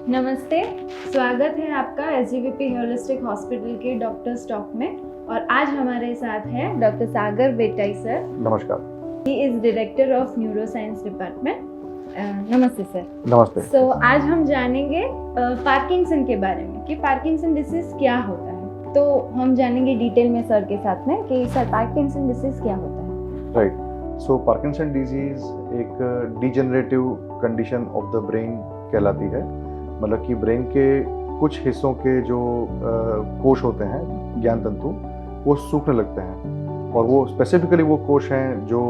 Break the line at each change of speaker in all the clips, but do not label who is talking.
नमस्ते, स्वागत है आपका एसजीवीपी होलिस्टिक हॉस्पिटल के डॉक्टर्स टॉक में। और आज हमारे साथ हैं डॉक्टर सागर बेटाई सर।
नमस्कार।
He is director of neuro science department. नमस्ते सर।
नमस्ते।
सो आज हम जानेंगे पार्किंसन के बारे में कि पार्किंसन डिसीज क्या होता है। तो हम जानेंगे डिटेल में सर के साथ में कि सर पार्किंसन डिसीज क्या होता है।
राइट। सो पार्किंसन डिजीज एक degenerative condition of the brain कहलाती है। मतलब कि ब्रेन के कुछ हिस्सों के जो कोश होते हैं, ज्ञान तंतु, वो सूखने लगते हैं। और वो स्पेसिफिकली वो कोश हैं जो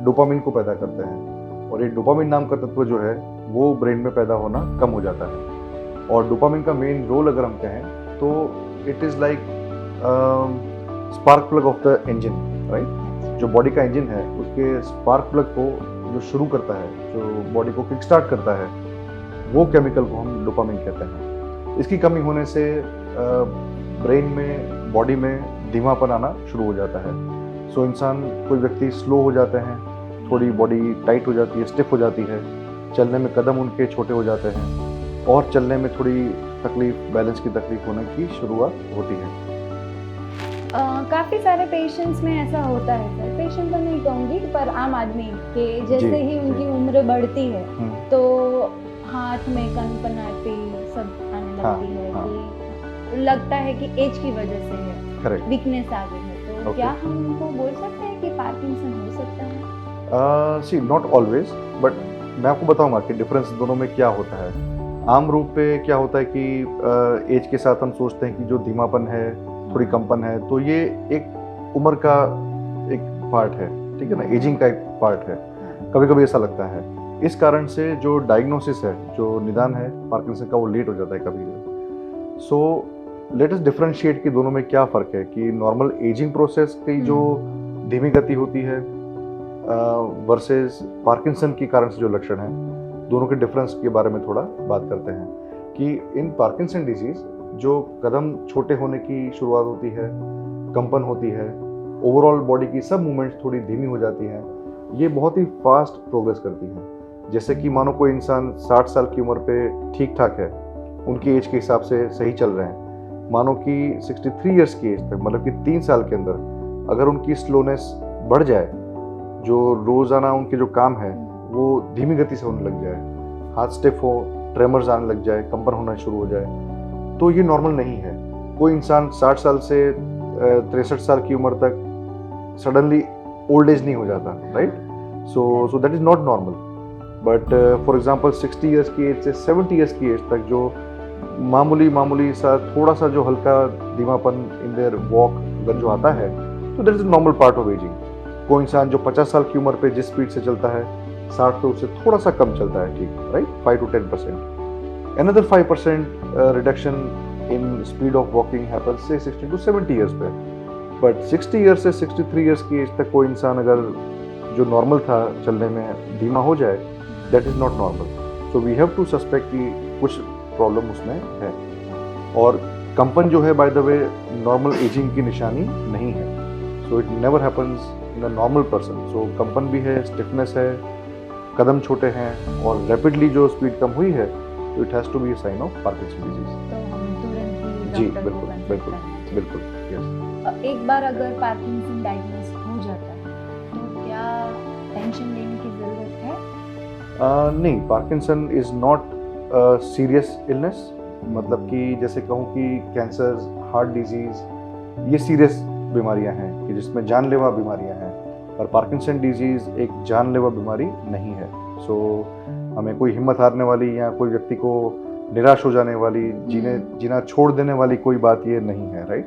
डोपामिन को पैदा करते हैं। और ये डोपामिन नाम का तत्व जो है वो ब्रेन में पैदा होना कम हो जाता है। और डोपामिन का मेन रोल अगर हम कहें तो it is like spark plug of the engine, right. जो बॉडी का इंजन है उसके स्पार्क प्लग को जो शुरू करता है, जो बॉडी को किक स्टार्ट करता है, वो केमिकल को हम डोपामिन कहते हैं। इसकी कमी होने से ब्रेन में, बॉडी में धीमापन आना शुरू हो जाता है। सो इंसान, कोई व्यक्ति स्लो हो जाते हैं, थोड़ी बॉडी टाइट हो जाती है, स्टिफ हो जाती है, चलने में कदम उनके छोटे हो जाते हैं और चलने में थोड़ी तकलीफ, बैलेंस की तकलीफ होने की शुरुआत होती है।
काफ़ी सारे पेशेंट्स में ऐसा होता है सर, पेशेंट तो नहीं कहूँगी पर आम आदमी के जैसे ही उनकी उम्र बढ़ती है तो हाथ में कनपनाटी सब आने लगती है। कि लगता है कि एज की वजह से है, वीकनेस आ गई है। तो क्या हम उनको बोल सकते हैं कि पार्किंसन हो सकता है?
सी नॉट ऑलवेज, बट मैं आपको बताऊंगा कि डिफरेंस दोनों में क्या होता है। आम रूप पे क्या होता है कि एज के साथ हम सोचते हैं कि जो धीमापन है, थोड़ी कंपन है, तो ये एक उम्र का एक पार्ट है, ठीक है ना, एजिंग का एक पार्ट है। कभी कभी ऐसा लगता है। इस कारण से जो डायग्नोसिस है, जो निदान है पार्किंसन का, वो लेट हो जाता है कभी। सो लेट अस डिफरेंशिएट कि दोनों में क्या फ़र्क है। कि नॉर्मल एजिंग प्रोसेस की जो धीमी गति होती है वर्सेस पार्किंसन के कारण से जो लक्षण है, दोनों के डिफरेंस के बारे में थोड़ा बात करते हैं। कि इन पार्किंसन डिजीज़ जो कदम छोटे होने की शुरुआत होती है, कंपन होती है, ओवरऑल बॉडी की सब मूवमेंट्स थोड़ी धीमी हो जाती हैं, ये बहुत ही फास्ट प्रोग्रेस करती हैं। जैसे कि मानो कोई इंसान 60 साल की उम्र पे ठीक ठाक है, उनकी एज के हिसाब से सही चल रहे हैं। मानो कि 63 इयर्स की एज तक, मतलब कि 3 साल के अंदर अगर उनकी स्लोनेस बढ़ जाए, जो रोज़ाना उनके जो काम है वो धीमी गति से होने लग जाए, हाथ स्टिफ हो, ट्रेमर्स आने लग जाए, कंपन होना शुरू हो जाए, तो ये नॉर्मल नहीं है। कोई इंसान 60 साल से 63 साल की उम्र तक सडनली ओल्ड एज नहीं हो जाता, right. So that is not normal. But for example 60 years की एज से 70 इयर्स की एज तक जो मामूली सा थोड़ा सा जो हल्का धीमापन इन देयर वॉक अगर जो आता है, तो that is normal part of ageing. कोई इंसान जो 50 साल की उम्र पे जिस स्पीड से चलता है, 60 पे उससे थोड़ा सा कम चलता है, ठीक, right, 5 to 10%। Another 5% reduction in speed of walking happens say 60 to 70 years पे। But 60 years से 63 years की एज तक कोई इंसान अगर जो नॉर्मल था चलने में धीमा हो जाए, that is not normal. So we have to suspect कि कुछ प्रॉब्लम उसमें है। और कंपन जो है, by the way, normal ageing की निशानी नहीं है। So it never happens in a normal person. So कंपन भी है, स्टिफनेस है, कदम छोटे हैं और रैपिडली जो स्पीड कम हुई है, तो it has to be a sign of Parkinson disease.
तो हम तुरंत
जी,
ही डॉक्टर को
बिल्कुल
कंसल्ट
बिल्कुल
करना
बिल्कुल, यस।
एक बार अगर पार्किंसन डायग्नोस हो जाता है तो क्या टेंशन लेने की ज़रूरत है?
नहीं, Parkinson is not serious illness. मतलब कि जैसे कहूँ कि कैंसर, हार्ट डिजीज़, ये सीरियस बीमारियां हैं कि जिसमें जानलेवा बीमारियां हैं। पर पार्किंसन डिजीज़ एक जानलेवा बीमारी नहीं है। सो हमें कोई हिम्मत हारने वाली या कोई व्यक्ति को निराश हो जाने वाली, जीना छोड़ देने वाली कोई बात ये नहीं है, राइट।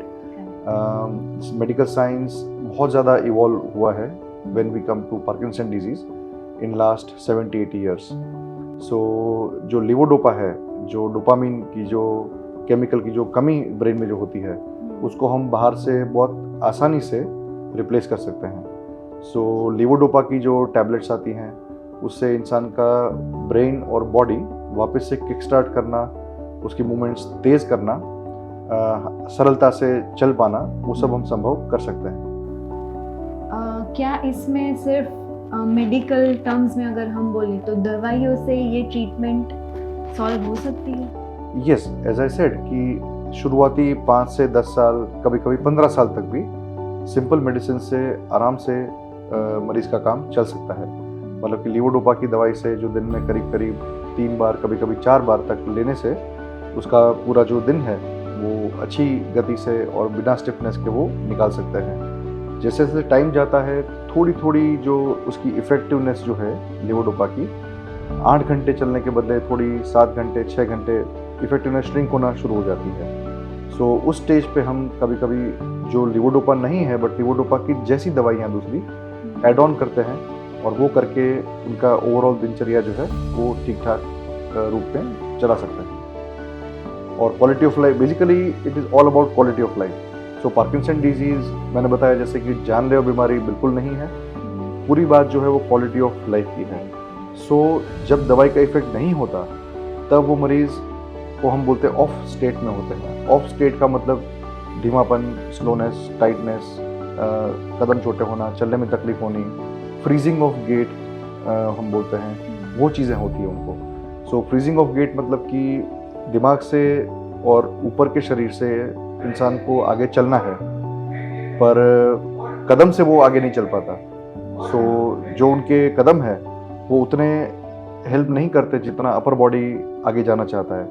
मेडिकल साइंस बहुत ज़्यादा इवॉल्व हुआ है when we come to Parkinson disease in last 70-80 years. So जो लिवोडोपा है, जो डोपामिन की जो केमिकल की जो कमी ब्रेन में जो होती है, उसको हम बाहर से बहुत आसानी से रिप्लेस कर सकते हैं। सो लिवोडोपा की जो टैबलेट्स आती हैं, उससे इंसान का ब्रेन और बॉडी वापस से किक स्टार्ट करना, उसकी मूवमेंट्स तेज़ करना, सरलता से चल पाना, वो सब हम संभव कर सकते हैं।
क्या इसमें सिर्फ मेडिकल टर्म्स में अगर हम बोलें तो दवाइयों से ये ट्रीटमेंट सॉल्व हो सकती है?
यस, एज आई सेड कि शुरुआती 5 से 10 साल, कभी कभी 15 साल तक भी सिंपल मेडिसिन से आराम से मरीज का काम चल सकता है। मतलब कि लीवोडोपा की दवाई से जो दिन में करीब करीब 3 बार, कभी कभी 4 बार तक लेने से उसका पूरा जो दिन है वो अच्छी गति से और बिना स्टिफनेस के वो निकाल सकते हैं। जैसे जैसे टाइम जाता है, थोड़ी थोड़ी जो उसकी इफ़ेक्टिवनेस जो है लीवोडोपा की, 8 घंटे चलने के बदले थोड़ी 7 घंटे 6 घंटे इफ़ेक्टिवनेस श्रिंक होना शुरू हो जाती है। सो उस स्टेज पे हम कभी कभी जो लीवोडोपा नहीं है बट लीवोडोपा की जैसी दवाइयाँ दूसरी ऐड ऑन करते हैं और वो करके उनका ओवरऑल दिनचर्या जो है वो ठीक ठाक रूप में चला सकते हैं। और quality of life, basically it is all about quality of life. So Parkinson disease मैंने बताया जैसे कि जानलेवा बीमारी बिल्कुल नहीं है, पूरी बात जो है वो क्वालिटी ऑफ लाइफ की है। सो जब दवाई का इफेक्ट नहीं होता तब वो मरीज़ को हम बोलते हैं ऑफ स्टेट में होते हैं। ऑफ स्टेट का मतलब धीमापन, स्लोनेस, टाइटनेस, कदम छोटे होना, चलने में तकलीफ होनी, फ्रीजिंग ऑफ गेट हम बोलते हैं, वो चीज़ें होती हैं उनको। सो फ्रीजिंग ऑफ गेट मतलब कि दिमाग से और ऊपर के शरीर से इंसान को आगे चलना है पर कदम से वो आगे नहीं चल पाता। सो जो उनके कदम है वो उतने हेल्प नहीं करते जितना अपर बॉडी आगे जाना चाहता है।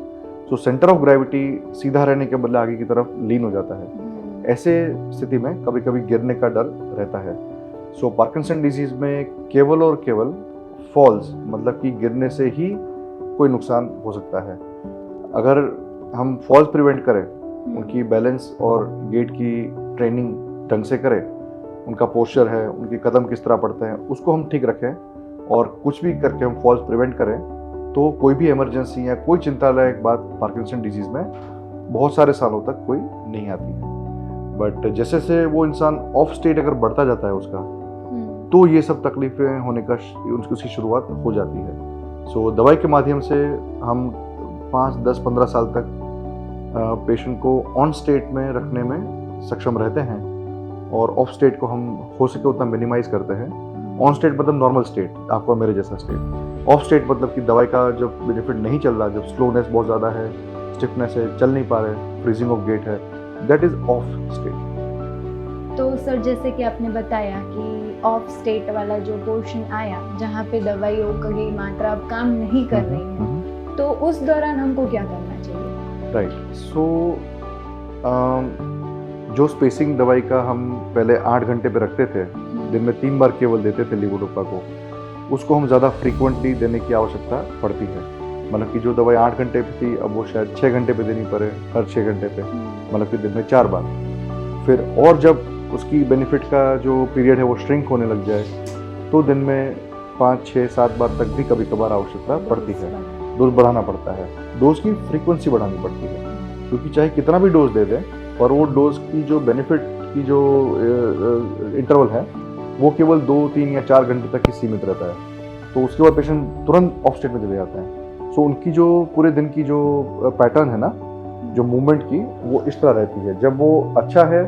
सो सेंटर ऑफ ग्रेविटी सीधा रहने के बदले आगे की तरफ लीन हो जाता है। ऐसे स्थिति में कभी कभी गिरने का डर रहता है। सो पार्किंसन डिजीज़ में केवल और केवल फॉल्स, मतलब कि गिरने से ही कोई नुकसान हो सकता है। अगर हम फॉल्स प्रिवेंट करें, उनकी बैलेंस और गेट की ट्रेनिंग ढंग से करें, उनका पोस्चर है, उनके कदम किस तरह पड़ते हैं उसको हम ठीक रखें और कुछ भी करके हम फॉल्स प्रिवेंट करें, तो कोई भी इमरजेंसी या कोई चिंतालायक बात पार्किंसन डिजीज़ में बहुत सारे सालों तक कोई नहीं आती है। बट जैसे से वो इंसान ऑफ स्टेट अगर बढ़ता जाता है उसका, तो ये सब तकलीफें होने का उसकी शुरुआत हो जाती है। सो दवाई के माध्यम से हम 5, 10, 15 साल तक पेशेंट को ऑन स्टेट में रखने में सक्षम रहते हैं और ऑफ स्टेट को हम हो सके उतना मिनिमाइज करते हैं। ऑन स्टेट मतलब नॉर्मल स्टेट, आपको मेरे जैसा स्टेट। ऑफ स्टेट मतलब कि दवाई का जब बेनिफिट नहीं चल रहा, जब स्लोनेस बहुत ज़्यादा है, स्टिफनेस है, चल नहीं पा रहे, फ्रीजिंग ऑफ गेट है, दैट इज ऑफ स्टेट।
तो सर जैसे कि आपने बताया कि ऑफ स्टेट वाला जो पोर्शन आया जहाँ पे दवाइयों की मात्रा अब काम नहीं कर रही है, तो उस दौरान हमको क्या करना चाहिए?
राइट। सो जो स्पेसिंग दवाई का हम पहले 8 घंटे पे रखते थे, दिन में 3 बार केवल देते थे लीवोडोपा को, उसको हम ज़्यादा फ्रीक्वेंटली देने की आवश्यकता पड़ती है। मतलब कि जो दवाई 8 घंटे पे थी अब वो शायद 6 घंटे पे देनी पड़े, हर 6 घंटे पे, मतलब कि दिन में 4 बार। फिर और जब उसकी बेनिफिट का जो पीरियड है वो श्रिंक होने लग जाए तो दिन में 5, 6, 7 बार तक भी कभी कभार आवश्यकता पड़ती है, डोज बढ़ाना पड़ता है, डोज की फ्रीक्वेंसी बढ़ानी पड़ती है। क्योंकि चाहे कितना भी डोज दे दें पर वो डोज की जो बेनिफिट की जो इंटरवल है वो केवल 2, 3 या 4 घंटे तक ही सीमित रहता है। तो उसके बाद पेशेंट तुरंत ऑफ स्टेट में चले जाते हैं। सो उनकी जो पूरे दिन की जो पैटर्न है ना, जो मूवमेंट की, वो इस तरह रहती है। जब वो अच्छा है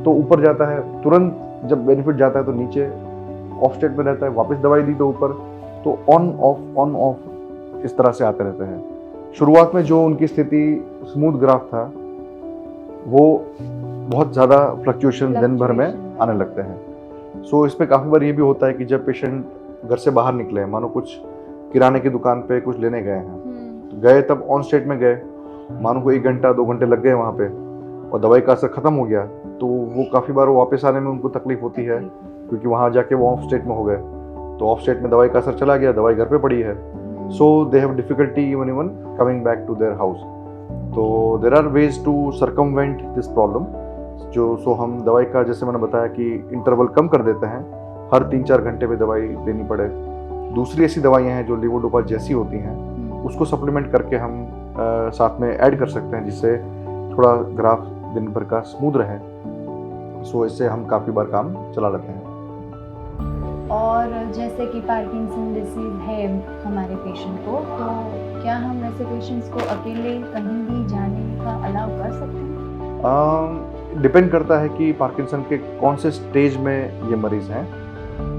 तो ऊपर जाता है, तुरंत जब बेनिफिट जाता है तो नीचे ऑफ स्टेट में रहता है, वापस दवाई दी तो ऊपर, तो ऑन ऑफ इस तरह से आते रहते हैं। शुरुआत में जो उनकी स्थिति स्मूथ ग्राफ था वो बहुत ज़्यादा फ्लक्चुएशन दिन भर में आने लगते हैं। सो इस पर काफ़ी बार ये भी होता है कि जब पेशेंट घर से बाहर निकले हैं, मानो कुछ किराने की दुकान पे कुछ लेने गए हैं, तो गए तब ऑन स्टेट में गए, मानो को 1 घंटा 2 घंटे लग गए वहाँ पे और दवाई का असर ख़त्म हो गया, तो वो काफ़ी बार वापस आने में उनको तकलीफ होती है क्योंकि वहाँ जाके वो ऑफ स्टेट में हो गए। तो ऑफ स्टेट में दवाई का असर चला गया, दवाई घर पे पड़ी है, so they have difficulty even coming back to their house. तो there are ways to circumvent this problem. So हम दवाई का, जैसे मैंने बताया कि इंटरवल कम कर देते हैं, हर 3-4 घंटे पे दवाई देनी पड़े। दूसरी ऐसी दवाइयाँ हैं जो लीवोडोपा जैसी होती हैं, उसको सप्लीमेंट करके हम साथ में ऐड कर सकते हैं जिससे थोड़ा ग्राफ दिन भर का स्मूथ रहे। सो इससे हम काफ़ी बार काम चला लेते हैं।
और जैसे कि पार्किंसन डिसीज है हमारे पेशेंट को, तो क्या हम ऐसे पेशेंट्स को अकेले कहीं भी जाने का अलाउ कर सकते हैं?
डिपेंड करता है कि पार्किंसन के कौन से स्टेज में ये मरीज़ हैं।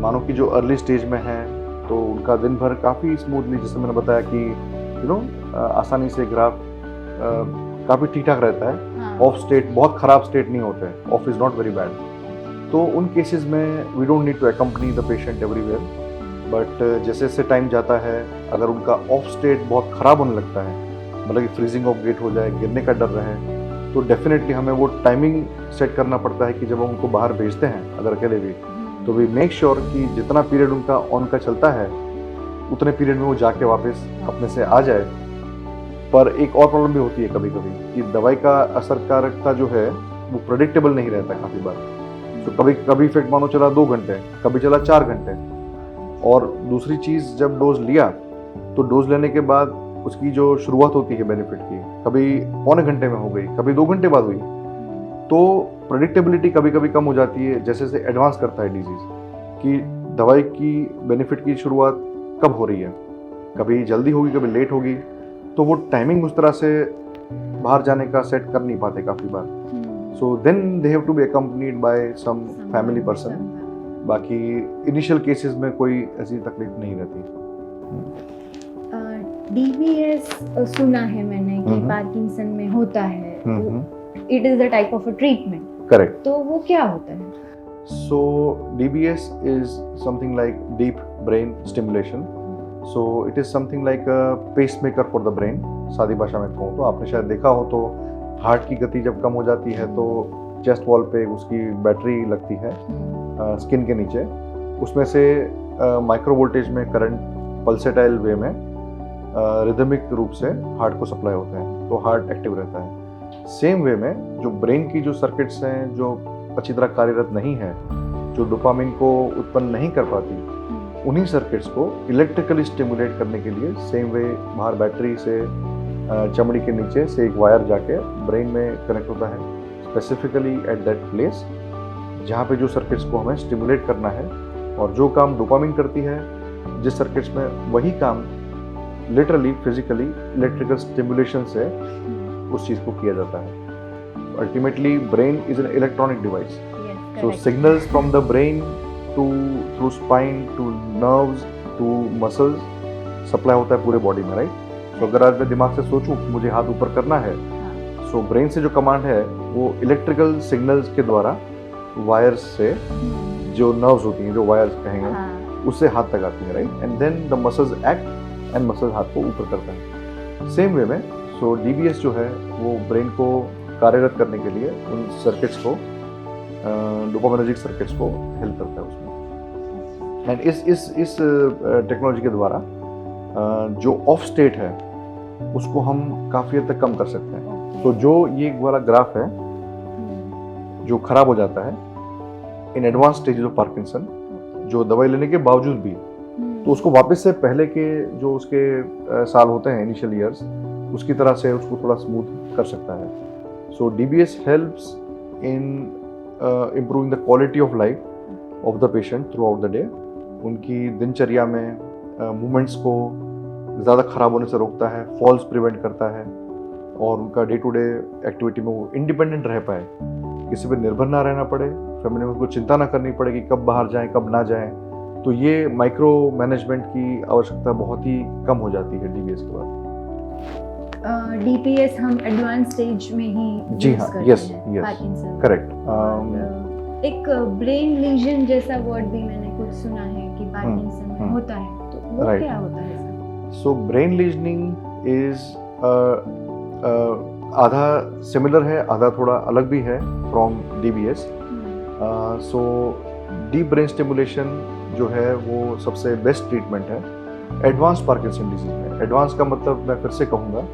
मानो कि जो अर्ली स्टेज में हैं तो उनका दिन भर काफ़ी स्मूथली, जैसे मैंने बताया कि आसानी से ग्राफ काफ़ी ठीक ठाक रहता है,
हाँ,
ऑफ स्टेट बहुत ख़राब स्टेट नहीं होता है, off is not very bad, तो उन केसेस में we don't need to accompany the patient everywhere, but जैसे जैसे टाइम जाता है अगर उनका ऑफ स्टेट बहुत ख़राब होने लगता है, मतलब कि फ्रीजिंग ऑफ गेट हो जाए, गिरने का डर रहे, तो डेफिनेटली हमें वो टाइमिंग सेट करना पड़ता है कि जब हम उनको बाहर भेजते हैं अगर अकेले भी, तो वी मेक श्योर कि जितना पीरियड उनका ऑन का चलता है उतने पीरियड में वो जाके वापस अपने से आ जाए। पर एक और प्रॉब्लम भी होती है कभी कभी कि दवाई का असरकारकता जो है वो प्रेडिक्टेबल नहीं रहता काफ़ी बार, तो कभी कभी इफेक्ट मानो चला 2 घंटे, कभी चला 4 घंटे, और दूसरी चीज़ जब डोज लिया तो डोज लेने के बाद उसकी जो शुरुआत होती है बेनिफिट की कभी पौने घंटे में हो गई, कभी 2 घंटे बाद हुई, तो प्रेडिक्टेबिलिटी कभी कभी कम हो जाती है जैसे जैसे एडवांस करता है डिजीज़, कि दवाई की बेनिफिट की शुरुआत कब हो रही है, कभी जल्दी होगी कभी लेट होगी, तो वो टाइमिंग उस तरह से बाहर जाने का सेट कर नहीं पाते काफ़ी बार, so then they have to be accompanied by some family person. बाकी इनिशियल केसेस में कोई ऐसी तकलीफ नहीं रहती।
डीबीएस सुना है मैंने कि पार्किंसन में होता है, it is a type of a treatment,
correct,
तो वो क्या होता है?
So DBS is something like deep brain stimulation. So it is something like a pacemaker for the brain. सादी भाषा में कहूँ तो आपने शायद देखा हो तो हार्ट की गति जब कम हो जाती है तो चेस्ट वॉल पे उसकी बैटरी लगती है स्किन के नीचे, उसमें से माइक्रो वोल्टेज में करंट पल्सेटाइल वे में रिदमिक रूप से हार्ट को सप्लाई होते हैं, तो हार्ट एक्टिव रहता है। सेम वे में जो ब्रेन की जो सर्किट्स हैं जो अच्छी तरह कार्यरत नहीं है, जो डोपामिन को उत्पन्न नहीं कर पाती, उन्हीं सर्किट्स को इलेक्ट्रिकली स्टिमुलेट करने के लिए सेम वे बाहर बैटरी से चमड़ी के नीचे से एक वायर जाके ब्रेन में कनेक्ट होता है, स्पेसिफिकली एट दैट प्लेस जहाँ पे जो सर्किट्स को हमें स्टिमुलेट करना है, और जो काम डोपामिन करती है जिस सर्किट्स में, वही काम लिटरली फिजिकली इलेक्ट्रिकल स्टिमुलेशन से उस चीज़ को किया जाता है। Ultimately, brain is an electronic device.
Yes,
So
correct.
signals from the brain to through spine to nerves to muscles supply होता है पूरे बॉडी में, राइट? तो अगर आज मैं दिमाग से सोचूं कि मुझे हाथ ऊपर करना है, सो ब्रेन से जो कमांड है वो इलेक्ट्रिकल सिग्नल्स के द्वारा वायर्स से, जो नर्व्स होती हैं, जो वायर्स कहेंगे, उससे हाथ तक आती है, right? And then the muscles act and muscles हाथ को ऊपर करता है। सेम वे में सो डीबीएस जो है वो ब्रेन को कार्यरत करने के लिए उन सर्किट्स को, डोपामिनर्जिक सर्किट्स को हेल्प करता है उसमें। एंड इस टेक्नोलॉजी के द्वारा जो ऑफ स्टेट है उसको हम काफ़ी हद तक कम कर सकते हैं। तो जो ये वाला ग्राफ है जो खराब हो जाता है in advance stages of Parkinson, जो दवाई लेने के बावजूद भी, तो उसको वापस से पहले के जो उसके साल होते हैं इनिशियल ईयर्स, उसकी तरह से उसको थोड़ा स्मूथ कर सकता है। So DBS helps in improving the quality of life of the patient throughout the day. उनकी दिनचर्या में मूवमेंट्स को ज़्यादा ख़राब होने से रोकता है, फॉल्स प्रिवेंट करता है, और उनका डे टू डे एक्टिविटी में वो इंडिपेंडेंट रह पाए, किसी पर निर्भर ना रहना पड़े, फैमिली में को चिंता ना करनी पड़े कि कब बाहर जाएं कब ना जाएं। तो ये माइक्रो मैनेजमेंट की आवश्यकता बहुत ही कम हो जाती है डीबीएस के बाद।
डीपीएस हम एडवांस स्टेज में ही
जी हाँ, यस
पार्किंसन,
करेक्ट।
एक ब्रेन लीजन जैसा वर्ड भी मैंने कुछ सुना है कि पार्किंसन में होता है, तो वो
Right.
क्या होता है सर?
सो ब्रेन लीजनिंग इज आधा सिमिलर है, आधा थोड़ा अलग भी है from DBS. So deep brain stimulation जो है वो सबसे बेस्ट ट्रीटमेंट है एडवांस पार्किंसन डिजीज में। एडवांस का मतलब मैं फिर से कहूँगा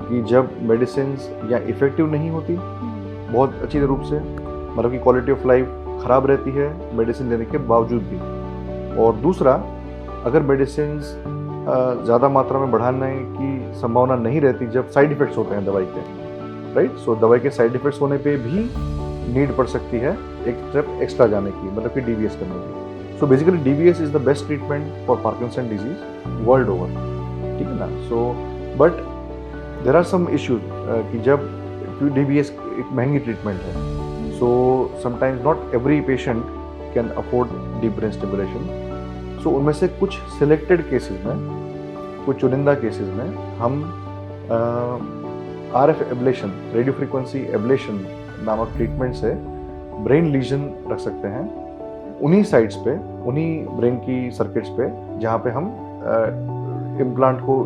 कि जब मेडिसिन या इफ़ेक्टिव नहीं होती बहुत अच्छी रूप से, मतलब कि क्वालिटी ऑफ लाइफ ख़राब रहती है मेडिसिन लेने के बावजूद भी, और दूसरा अगर मेडिसिन ज़्यादा मात्रा में बढ़ाने की संभावना नहीं रहती जब साइड इफ़ेक्ट्स होते हैं दवाई के, राइट? सो दवाई के साइड इफ़ेक्ट्स होने पे भी नीड पड़ सकती है एक स्टेप एक्स्ट्रा जाने की, मतलब कि डीबीएस करने की। So basically DBS is the best treatment for Parkinson disease world over, ठीक है ना? So but there are some issues कि जब डीबीएस एक महंगी ट्रीटमेंट है, so sometimes not every patient can afford deep brain stimulation. So उनमें से कुछ सिलेक्टेड केसेस में, कुछ चुनिंदा केसेस में हम RF ablation, radio frequency ablation नामक ट्रीटमेंट से ब्रेन लीजन रख सकते हैं उन्हीं साइट्स पे, उन्हीं ब्रेन की सर्किट्स पे जहाँ पे हम इम्प्लांट को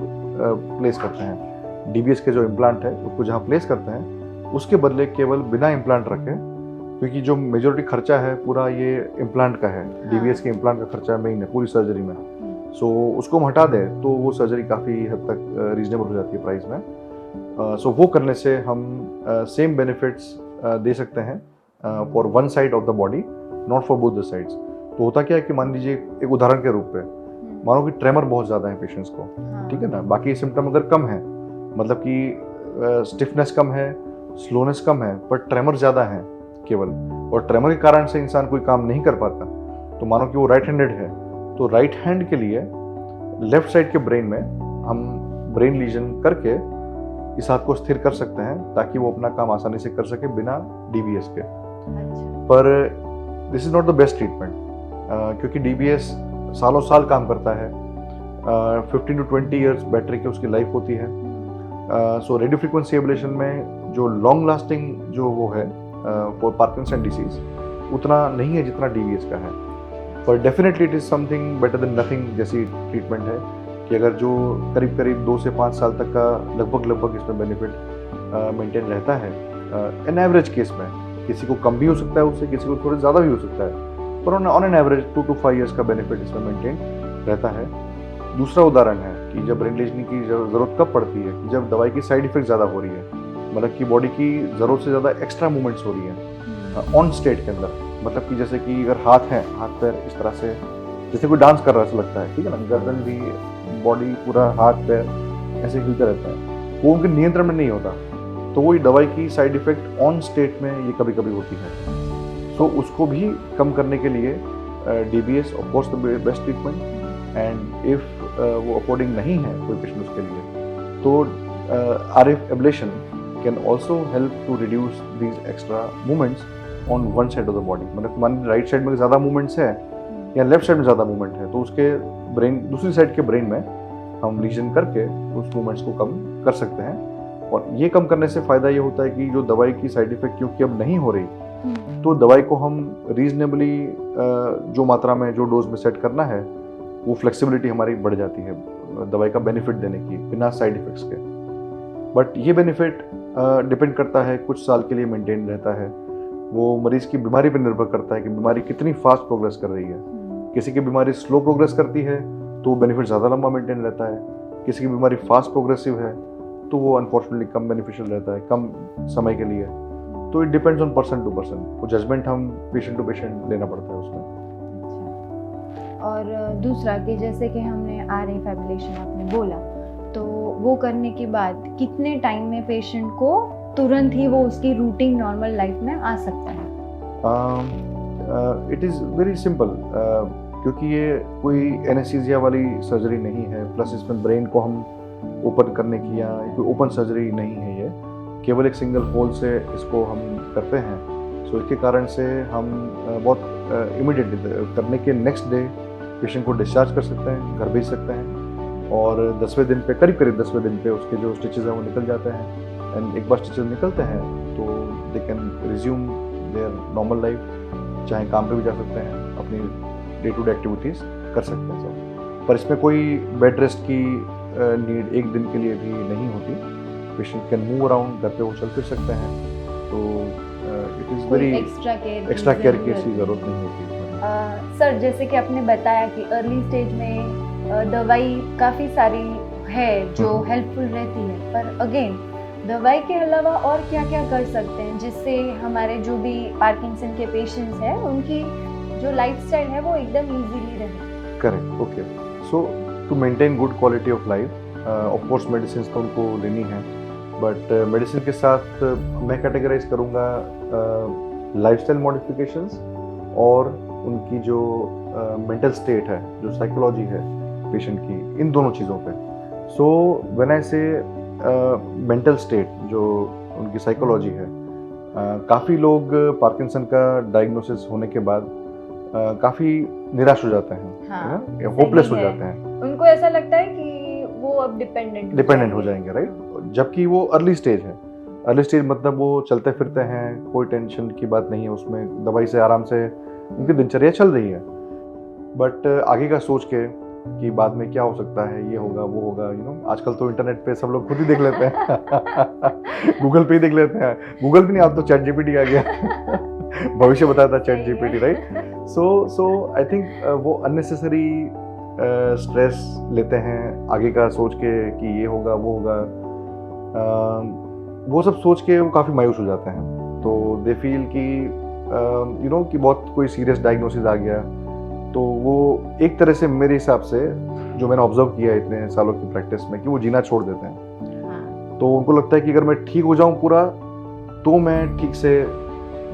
प्लेस करते हैं। DBS के जो इम्प्लांट है उसको जहाँ प्लेस करते हैं उसके बदले केवल बिना इम्प्लांट रखे, क्योंकि जो मेजॉरिटी खर्चा है पूरा ये इम्प्लांट का है, DBS के इम्प्लांट का खर्चा मेन है पूरी सर्जरी में। सो उसको हम हटा दें तो वो सर्जरी काफ़ी हद तक रीजनेबल हो जाती है प्राइस में। सो वो करने से हम सेम बेनिफिट्स दे सकते हैं for one side of the body, not for both the sides. तो होता क्या है कि मान लीजिए एक उदाहरण के रूप पे मानो कि ट्रेमर बहुत ज़्यादा है पेशेंट्स को, ठीक है ना, बाकी सिम्टम अगर कम है, मतलब कि स्टिफनेस कम है, स्लोनेस कम है, पर ट्रेमर ज़्यादा है केवल, और ट्रेमर के कारण से इंसान कोई काम नहीं कर पाता, तो मानो कि वो राइट हैंडेड है, तो राइट हैंड के लिए लेफ्ट साइड के ब्रेन में हम ब्रेन लीजन करके इस हाथ को स्थिर कर सकते हैं ताकि वो अपना काम आसानी से कर सके बिना DBS के। पर this is not the best treatment, क्योंकि DBS सालों साल काम करता है, 15 to 20 ईयर्स बैटरी की उसकी लाइफ होती है। सो रेडियो फ्रीक्वेंसी एब्लेशन में जो लॉन्ग लास्टिंग जो वो है फॉर पार्किंसन डिसीज उतना नहीं है जितना DBS का है, पर definitely it is something better than nothing जैसी ट्रीटमेंट है कि अगर जो करीब करीब 2 से 5 साल तक का लगभग इसमें बेनिफिट मेंटेन रहता है एन एवरेज केस में, किसी को कम भी हो सकता है उससे, किसी को थोड़ा ज़्यादा भी हो सकता है, पर on an average 2 to 5 years का बेनिफिट इसमें मेंटेन रहता है। दूसरा उदाहरण है कि जब ब्रेन लीजनिंग की ज़रूरत कब पड़ती है कि जब दवाई की साइड इफेक्ट ज़्यादा हो रही है, मतलब कि बॉडी की ज़रूरत से ज़्यादा एक्स्ट्रा मूवमेंट्स हो रही है ऑन स्टेट के अंदर, मतलब कि जैसे कि अगर हाथ पैर इस तरह से जैसे कोई डांस कर रहा है ऐसा लगता है, ठीक है ना, गर्दन भी, बॉडी पूरा, हाथ पैर ऐसे हिलता रहता है, वो उनके नियंत्रण में नहीं होता, तो वही दवाई की साइड इफेक्ट ऑन स्टेट में ये कभी कभी होती है। सो उसको भी कम करने के लिए DBS of course the best treatment, and if वो अफोर्डिंग नहीं है कोई पेशेंट उसके लिए, तो RF ablation can also help to reduce these extra movements on one side of the body. मतलब मान राइट साइड में ज़्यादा मूवमेंट्स है या लेफ्ट साइड में ज़्यादा मूवमेंट है, तो उसके ब्रेन, दूसरी साइड के ब्रेन में हम लीजन करके उस मूवमेंट्स को कम कर सकते हैं। और ये कम करने से फ़ायदा ये होता है कि जो दवाई की साइड इफ़ेक्ट क्योंकि अब नहीं हो रही, तो दवाई को हम रीजनेबली जो मात्रा में, जो डोज में सेट करना है, वो फ्लेक्सिबिलिटी हमारी बढ़ जाती है दवाई का बेनिफिट देने की बिना साइड इफ़ेक्ट्स के। बट ये बेनिफिट डिपेंड करता है, कुछ साल के लिए मेंटेन रहता है, वो मरीज़ की बीमारी पर निर्भर करता है कि बीमारी कितनी फास्ट प्रोग्रेस कर रही है। किसी की बीमारी स्लो प्रोग्रेस करती है तो बेनिफिट ज़्यादा लंबा मेंटेन रहता है, किसी की बीमारी फास्ट प्रोग्रेसिव है तो वो अनफॉर्चुनेटली कम बेनिफिशियल रहता है कम समय के लिए। तो it depends on person to person, वो जजमेंट हम पेशेंट टू पेशेंट लेना पड़ता है उसमें।
और दूसरा कि जैसे कि हमने RF एब्लेशन आपने बोला, तो वो करने के बाद कितने टाइम में पेशेंट को तुरंत ही वो उसकी रूटीन नॉर्मल लाइफ में आ सकता है?
इट इज़ वेरी सिंपल, क्योंकि ये कोई एनेस्थीसिया वाली सर्जरी नहीं है, प्लस इसमें ब्रेन को हम ओपन करने की या कोई ओपन सर्जरी नहीं है, ये केवल एक सिंगल होल से इसको हम करते हैं। सो इसके कारण से हम बहुत इमीडिएटली करने के नेक्स्ट डे पेशेंट को डिस्चार्ज कर सकते हैं, घर भेज सकते हैं, और 10वें दिन पे, करीब 10वें दिन पे उसके जो स्टिचेस हैं वो निकल जाते हैं। एंड एक बार स्टिचेस निकलते हैं तो they can resume there normal life, चाहे काम पे भी जा सकते हैं, अपनी डे टू डे एक्टिविटीज़ कर सकते हैं सब। पर इसमें कोई बेड रेस्ट की नीड एक दिन के लिए भी नहीं होती, पेशेंट कैन मूव अराउंड, घर पे वो चल फिर सकते हैं, तो it is very extra care की इसकी ज़रूरत नहीं होती।
सर, जैसे कि आपने बताया कि अर्ली स्टेज में दवाई काफ़ी सारी है जो हेल्पफुल रहती है, पर अगेन दवाई के अलावा और क्या क्या कर सकते हैं जिससे हमारे जो भी पार्किंसन के पेशेंट्स हैं उनकी जो लाइफस्टाइल है वो एकदम इजीली रहे?
Correct, okay. So to maintain good quality of life, of course medicine तो उनको लेनी है, बट मेडिसिन के साथ मैं कैटेगराइज करूँगा लाइफस्टाइल मॉडिफिकेशंस और उनकी जो मेंटल स्टेट है, जो साइकोलॉजी है पेशेंट की, इन दोनों चीज़ों पे। सो व्हेन आई से मेंटल स्टेट, जो उनकी साइकोलॉजी है, काफ़ी लोग पार्किंसन का डायग्नोसिस होने के बाद काफ़ी निराश हो जाते हैं,
हाँ,
होपलेस हो जाते हैं।
उनको ऐसा लगता है कि वो अब
डिपेंडेंट हो जाएंगे, राइट। जबकि वो अर्ली स्टेज है। अर्ली स्टेज मतलब वो चलते फिरते हैं, कोई टेंशन की बात नहीं है उसमें, दवाई से आराम से उनकी दिनचर्या चल रही है। बट आगे का सोच के कि बाद में क्या हो सकता है, ये होगा वो होगा, आजकल तो इंटरनेट पे सब लोग खुद ही देख लेते हैं गूगल पे ही देख लेते हैं। गूगल भी नहीं, आप तो चैट जीपीटी आ गया भविष्य बताता chat GPT, right. So I think वो अननेसेसरी स्ट्रेस लेते हैं आगे का सोच के कि ये होगा वो होगा। वो सब सोच के वो काफ़ी मायूस हो जाते हैं। तो दे फील कि कि बहुत कोई सीरियस डायग्नोसिस आ गया, तो वो एक तरह से मेरे हिसाब से जो मैंने ऑब्जर्व किया इतने सालों की प्रैक्टिस में, कि वो जीना छोड़ देते हैं। तो उनको लगता है कि अगर मैं ठीक हो जाऊं पूरा तो मैं ठीक से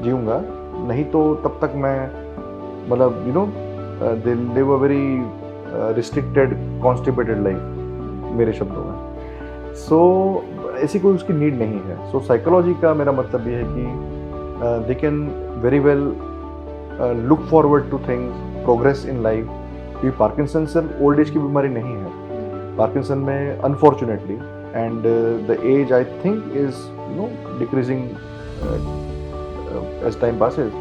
जीऊँगा, नहीं तो तब तक मैं मतलब they live a very restricted constipated life, मेरे शब्दों में। सो ऐसी कोई उसकी नीड नहीं है। सो साइकोलॉजी का मेरा मतलब ये है कि they can very well look forward to things, progress in life. क्योंकि पार्किंसन सिर्फ ओल्ड एज की बीमारी नहीं है। पार्किंसन में unfortunately and the age I think is decreasing as time passes.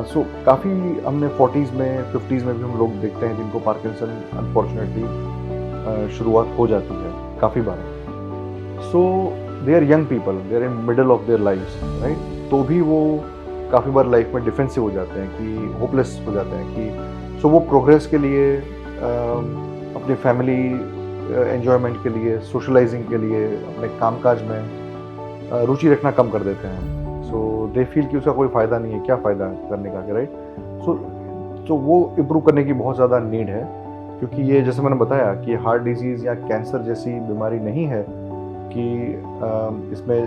So काफ़ी हमने 40s में 50s में भी हम लोग देखते हैं जिनको पार्किंसन अनफॉर्चुनेटली शुरुआत हो जाती है काफ़ी बार। So they are young people, they are in middle of their lives, right. तो भी वो काफ़ी बार लाइफ में डिफेंसिव हो जाते हैं, कि होपलेस हो जाते हैं, कि सो वो प्रोग्रेस के लिए, अपनी फैमिली एंजॉयमेंट के लिए, सोशलाइजिंग के लिए, अपने कामकाज में रुचि रखना कम कर देते हैं। सो दे फील कि उसका कोई फ़ायदा नहीं है, क्या फ़ायदा करने का, राइट। सो वो इम्प्रूव करने की बहुत ज़्यादा नीड है, क्योंकि ये जैसे मैंने बताया कि हार्ट डिजीज़ या कैंसर जैसी बीमारी नहीं है, कि इसमें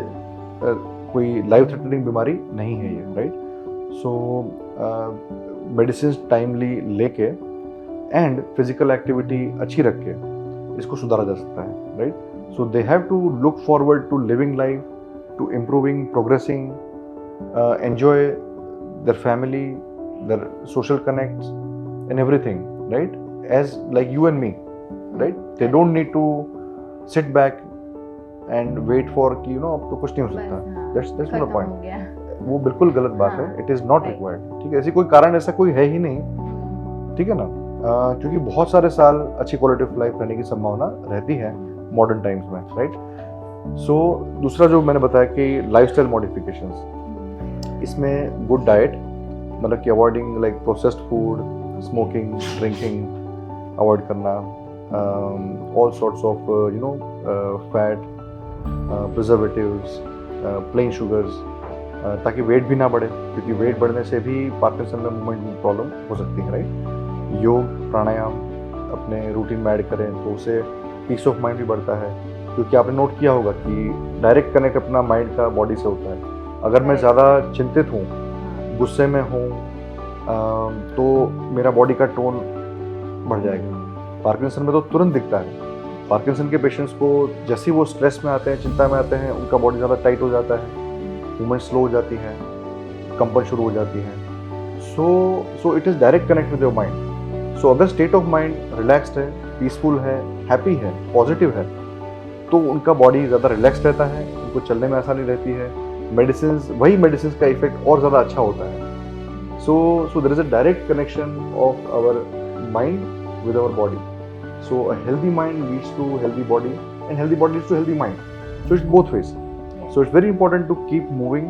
कोई लाइफ थ्रेटनिंग बीमारी नहीं है ये, राइट। सो मेडिसिन टाइमली लेके एंड फिजिकल एक्टिविटी अच्छी रख के इसको सुधारा जा सकता है, right. So they have to look forward to living life, to improving, progressing, enjoy their family, their social connects and everything, right, as like you and me, right. They don't need to sit back and wait for कि अब तो कुछ नहीं हो सकता। That's not a point. वो बिल्कुल गलत बात है। इट इज़ नॉट रिक्वायर्ड, ठीक है। ऐसी कोई कारण ऐसा कोई है ही नहीं, ठीक है ना। क्योंकि बहुत सारे साल अच्छी क्वालिटी ऑफ लाइफ रहने की संभावना रहती है मॉडर्न टाइम्स में, राइट। सो दूसरा जो मैंने बताया कि लाइफस्टाइल मॉडिफिकेशंस, इसमें गुड डाइट, मतलब कि avoiding like processed food, smoking, drinking avoid करना, all sorts of fat, preservatives, plain sugars, ताकि वेट भी ना बढ़े, क्योंकि वेट बढ़ने से भी पार्किंसन में मूवमेंट में प्रॉब्लम हो सकती है, राइट। योग, प्राणायाम अपने रूटीन में ऐड करें तो उससे पीस ऑफ माइंड भी बढ़ता है, क्योंकि आपने नोट किया होगा कि डायरेक्ट कनेक्ट अपना माइंड का बॉडी से होता है। अगर मैं ज़्यादा चिंतित हूँ, गुस्से में हूँ, तो मेरा बॉडी का टोन बढ़ जाएगा। पार्किंसन में तो तुरंत दिखता है। पार्किंसन के पेशेंट्स को जैसे ही वो स्ट्रेस में आते हैं, चिंता में आते हैं, उनका बॉडी ज़्यादा टाइट हो जाता है, मूवमेंट स्लो हो जाती है, कंपन शुरू हो जाती है। So it is direct connect with your mind. So अगर स्टेट ऑफ माइंड रिलैक्स्ड है, पीसफुल है, हैप्पी है, पॉजिटिव है, तो उनका बॉडी ज़्यादा रिलैक्स्ड रहता है, उनको चलने में आसानी रहती है। वही मेडिसिन का इफेक्ट और ज़्यादा अच्छा होता है। So there is a direct connection of our mind with our body. So a healthy mind leads to healthy body, and healthy body leads to healthy mind. So it's both ways. So it's very important to keep moving,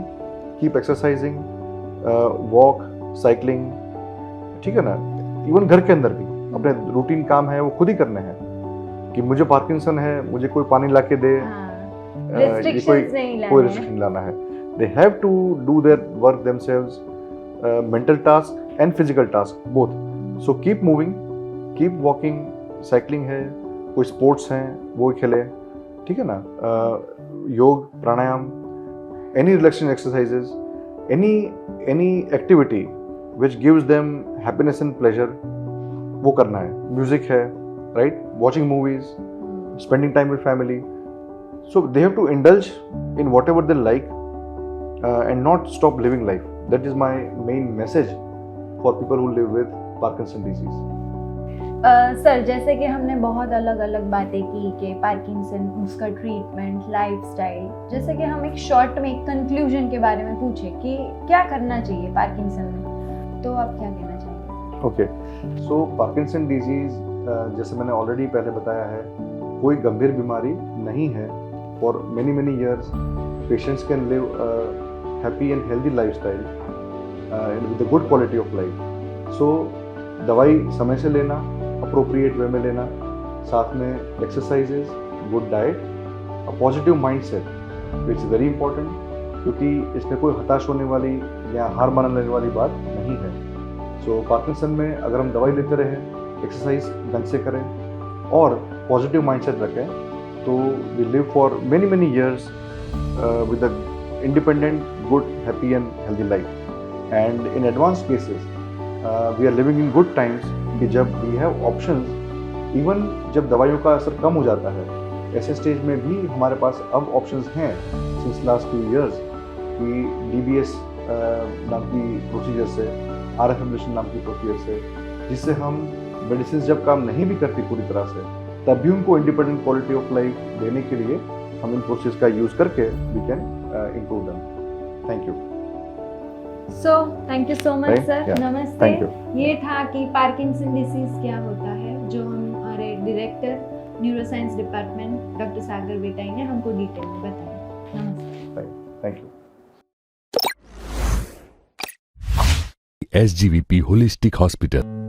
keep exercising, walk, cycling, ठीक है ना। Even घर के अंदर भी अपने routine काम है वो खुद ही करने हैं, कि मुझे पार्किंसन है, मुझे कोई पानी ला के दे, कोई रिस्ट्रिक्शन लाना है। They have to do their work themselves, mental task and physical task both. So keep moving, keep walking, cycling है, कोई स्पोर्ट्स हैं वो खेले, ठीक है ना। Yoga, pranayama, any relaxing exercises, any activity which gives them happiness and pleasure, वो करना है। म्यूजिक है, right, watching movies, spending time with family. So they have to indulge in whatever they like and not stop living life. That is my main message for people who live with Parkinson disease.
Sir जैसे कि हमने बहुत अलग अलग बातें की कि Parkinson, उसका ट्रीटमेंट, लाइफस्टाइल, जैसे कि हम एक शॉर्ट में एक कंक्लूजन के बारे में पूछे कि क्या करना चाहिए पार्किंसन में, तो आप क्या कहना चाहेंगे?
ओके, सो पार्किंसन डिजीज जैसे मैंने ऑलरेडी पहले बताया है, कोई गंभीर बीमारी नहीं है। For many many years patients can live happy and healthy lifestyle with a good quality of life. So दवाई समय से लेना, अप्रोप्रिएट वे में लेना, साथ में exercises, good diet, a positive mindset it's very important, क्योंकि इसमें कोई हताश होने वाली या हार मान लेने वाली बात नहीं है। सो पार्किंसन में अगर हम दवाई लेते रहें, एक्सरसाइज ढंग से करें और पॉजिटिव माइंडसेट रखें, तो we live for many many years with a independent, good, happy and healthy life. And in advance cases we are living in good times कि जब वी हैव ऑप्शंस, इवन जब दवाइयों का असर कम हो जाता है, ऐसे स्टेज में भी हमारे पास अब ऑप्शंस हैं सिंस लास्ट फ्यू ईयर्स कि DBS नाम की प्रोसीजर से, RF एब्लेशन नाम की प्रोसीजर से, जिससे हम मेडिसिन जब काम नहीं भी करती पूरी तरह से, तब भी उनको इंडिपेंडेंट क्वालिटी ऑफ लाइफ देने के लिए हम इन प्रोसेस का यूज़ करके we can improve them. Thank you.
So thank you so much
Right?
Sir.
Yeah.
नमस्ते।
Thank you.
ये था कि पार्किंसन डिसीज क्या होता है, जो हमारे डायरेक्टर न्यूरोसाइंस डिपार्टमेंट डॉक्टर सागर बेटाई ने हमको डिटेल में बताया। नमस्ते।
Thank you.
SGVP Holistic Hospital.